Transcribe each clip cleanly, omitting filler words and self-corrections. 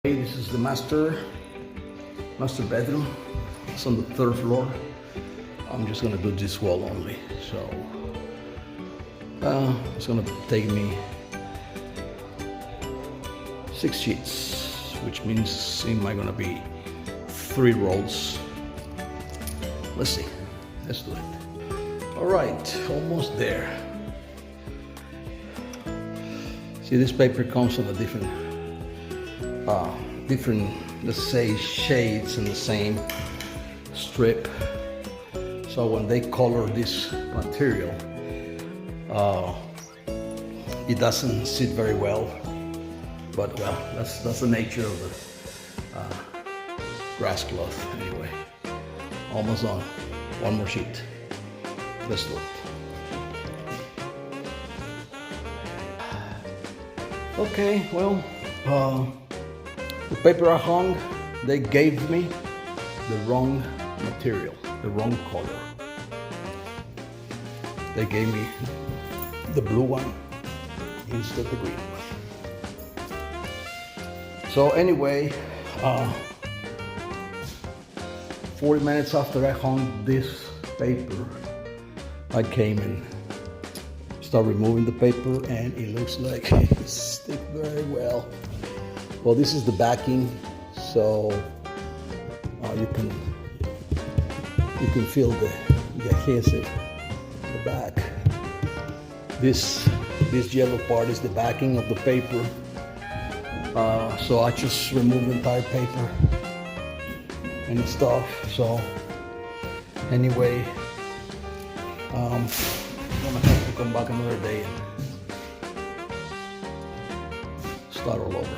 Hey, this is the master bedroom. It's on the 3rd floor. I'm just gonna do this wall only. So it's gonna take me 6 sheets, which means it might gonna be 3 rolls. Let's see. Let's do it. All right, almost there. See, this paper comes in a different, let's say, shades in the same strip. So when they color this material, it doesn't sit very well. But well, that's the nature of the Grasscloth. Anyway, almost on. One more sheet. Let's do it. Okay, well, the paper I hung, they gave me the wrong material, the wrong color. They gave me the blue one instead of the green one. So anyway, 40 minutes after I hung this paper, I came and started removing the paper, and it looks like it sticks very well. Well, this is the backing, so you can feel the adhesive in the back. This yellow part is the backing of the paper. So I just removed the entire paper and stuff. So anyway, I'm gonna have to come back another day and start all over.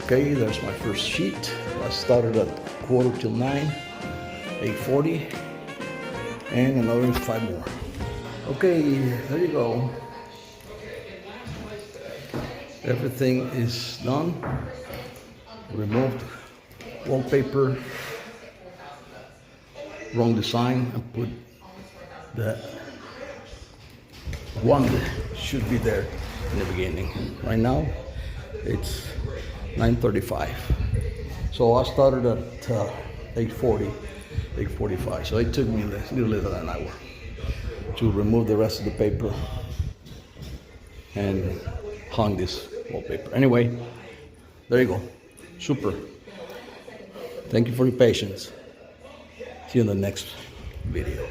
Okay, there's my first sheet. I started at 8:45, 8:40, and another 5 more. Okay, there you go. Everything is done. Removed wallpaper, wrong design, and put the one that should be there in the beginning. Right now, it's 9:35. So I started at 8:40, 8:45. So it took me a little less than an hour to remove the rest of the paper and hung this wallpaper. Anyway, there you go. Super. Thank you for your patience. See you in the next video.